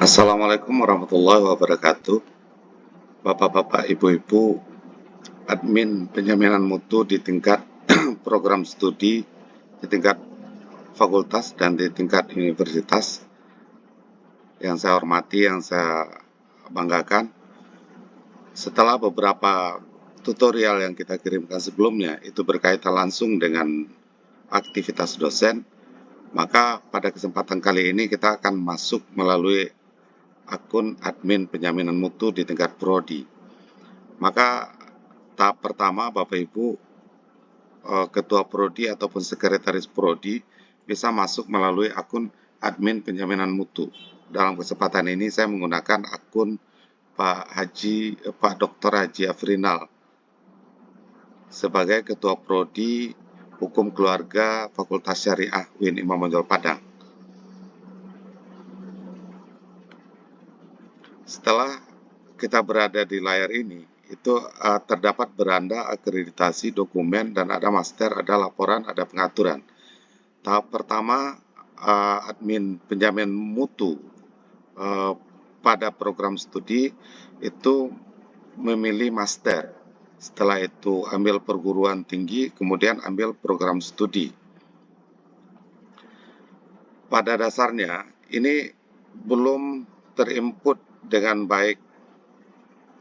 Assalamualaikum warahmatullahi wabarakatuh. Bapak-bapak, ibu-ibu, admin penjaminan mutu di tingkat program studi, di tingkat fakultas dan di tingkat universitas. Yang saya hormati, yang saya banggakan, setelah beberapa tutorial yang kita kirimkan sebelumnya, itu berkaitan langsung dengan aktivitas dosen, maka pada kesempatan kali ini kita akan masuk melalui akun admin penjaminan mutu di tingkat prodi. Maka tahap pertama, Bapak Ibu, Ketua Prodi ataupun Sekretaris Prodi bisa masuk melalui akun admin penjaminan mutu. Dalam kesempatan ini saya menggunakan akun Pak Dr. Haji Afrinal sebagai Ketua Prodi Hukum Keluarga Fakultas Syariah UIN Imam Bonjol Padang. Setelah kita berada di layar ini, itu terdapat beranda akreditasi dokumen dan ada master, ada laporan, ada pengaturan. Tahap pertama, admin penjamin mutu pada program studi itu memilih master. Setelah itu ambil perguruan tinggi, kemudian ambil program studi. Pada dasarnya ini belum terinput dengan baik.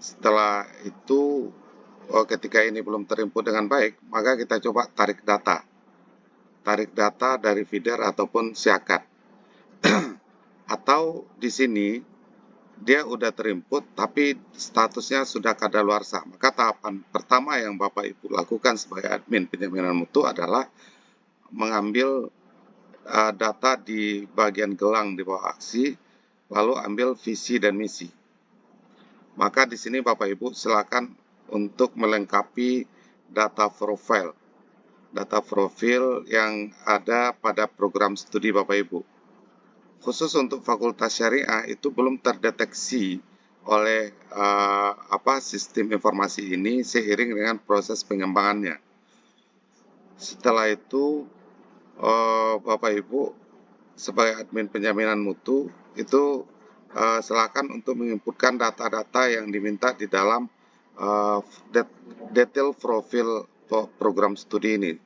Setelah itu, ketika ini belum terinput dengan baik, maka kita coba tarik data. Tarik data dari feeder ataupun siakat. Atau di sini dia udah terinput tapi statusnya sudah kadaluarsa. Maka tahapan pertama yang Bapak Ibu lakukan sebagai admin penjaminan mutu adalah mengambil data di bagian gelang di bawah aksi, lalu ambil visi dan misi. Maka di sini Bapak Ibu silakan untuk melengkapi data profil yang ada pada program studi Bapak Ibu. Khusus untuk Fakultas Syariah itu belum terdeteksi oleh sistem informasi ini seiring dengan proses pengembangannya. Setelah itu Bapak Ibu sebagai admin penjaminan mutu itu silakan untuk menginputkan data-data yang diminta di dalam detail profil program studi ini,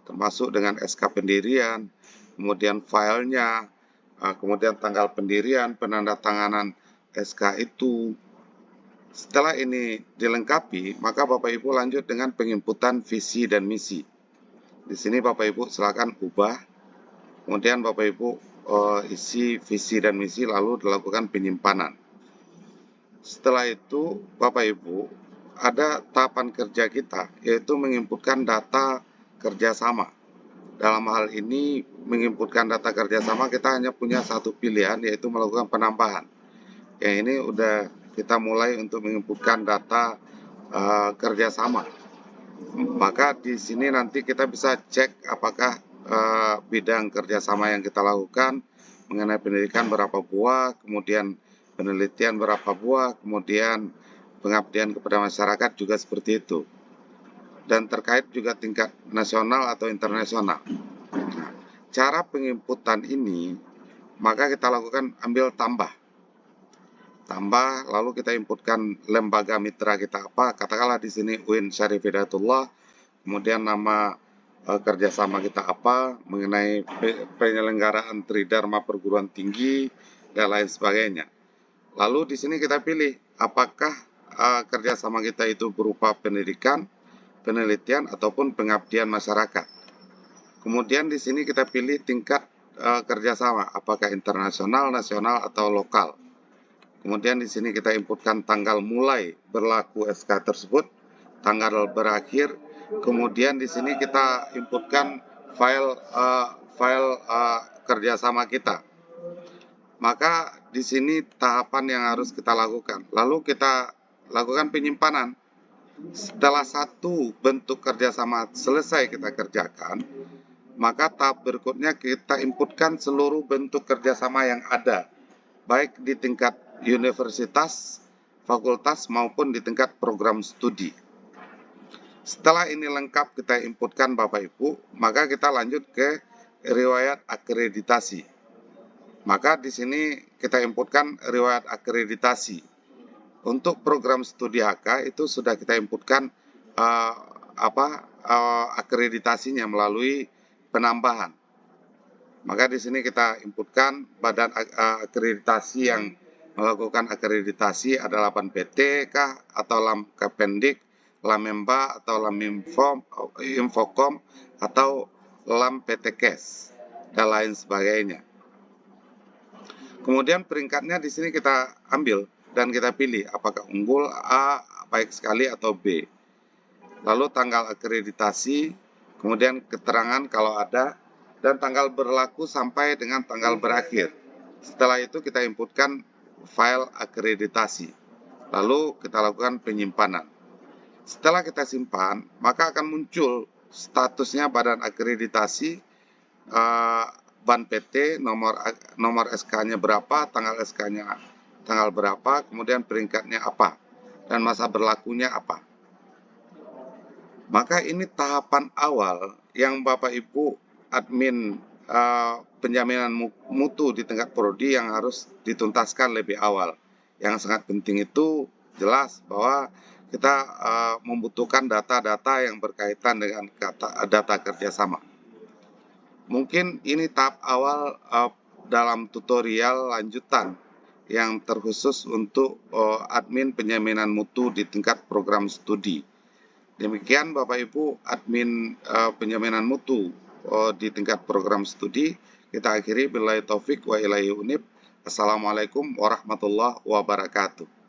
termasuk dengan SK pendirian, kemudian filenya, kemudian tanggal pendirian, penandatanganan SK itu. Setelah ini dilengkapi, maka Bapak Ibu lanjut dengan penginputan visi dan misi. Di sini Bapak Ibu silakan ubah, kemudian Bapak Ibu isi visi dan misi lalu dilakukan penyimpanan. Setelah itu Bapak Ibu ada tahapan kerja kita, yaitu menginputkan data kerjasama. Dalam hal ini menginputkan data kerjasama kita hanya punya satu pilihan, yaitu melakukan penambahan. Yang ini udah kita mulai untuk menginputkan data kerjasama. Maka di sini nanti kita bisa cek apakah bidang kerjasama yang kita lakukan mengenai pendidikan berapa buah, kemudian penelitian berapa buah, kemudian pengabdian kepada masyarakat juga seperti itu. Dan terkait juga tingkat nasional atau internasional. Nah, cara penginputan ini, maka kita lakukan ambil tambah, lalu kita inputkan lembaga mitra kita apa, katakanlah di sini UIN Syarif Hidayatullah, kemudian nama kerjasama kita apa, mengenai penyelenggaraan Tridharma perguruan tinggi, dan lain sebagainya. Lalu di sini kita pilih apakah kerjasama kita itu berupa pendidikan, penelitian, ataupun pengabdian masyarakat. Kemudian di sini kita pilih tingkat kerjasama, apakah internasional, nasional, atau lokal. Kemudian di sini kita inputkan tanggal mulai berlaku SK tersebut, tanggal berakhir. Kemudian di sini kita inputkan file kerjasama kita. Maka di sini tahapan yang harus kita lakukan. Lalu kita lakukan penyimpanan. Setelah satu bentuk kerjasama selesai kita kerjakan, maka tahap berikutnya kita inputkan seluruh bentuk kerjasama yang ada, baik di tingkat universitas, fakultas, maupun di tingkat program studi. Setelah ini lengkap kita inputkan Bapak Ibu, maka kita lanjut ke riwayat akreditasi. Maka di sini kita inputkan riwayat akreditasi. Untuk program studi HK itu sudah kita inputkan akreditasinya melalui penambahan. Maka di sini kita inputkan badan akreditasi yang melakukan akreditasi adalah LAM PT kah, atau LAM Kependik, LAM Memba, atau LAM Infocom, atau LAM PT Kes, dan lain sebagainya. Kemudian peringkatnya di sini kita ambil dan kita pilih apakah unggul, A, baik sekali, atau B. Lalu tanggal akreditasi, kemudian keterangan kalau ada, dan tanggal berlaku sampai dengan tanggal berakhir. Setelah itu kita inputkan file akreditasi. Lalu kita lakukan penyimpanan. Setelah kita simpan, maka akan muncul statusnya badan akreditasi, BAN PT, nomor SK-nya berapa, tanggal SK-nya tanggal berapa, kemudian peringkatnya apa, dan masa berlakunya apa. Maka ini tahapan awal yang Bapak Ibu admin penjaminan mutu di tingkat prodi yang harus dituntaskan lebih awal. Yang sangat penting itu jelas bahwa kita membutuhkan data-data yang berkaitan dengan data kerjasama. Mungkin ini tahap awal dalam tutorial lanjutan yang terkhusus untuk admin penjaminan mutu di tingkat program studi. Demikian Bapak Ibu admin penjaminan mutu di tingkat program studi. Kita akhiri billahi taufik wa ilahi unib. Assalamualaikum warahmatullahi wabarakatuh.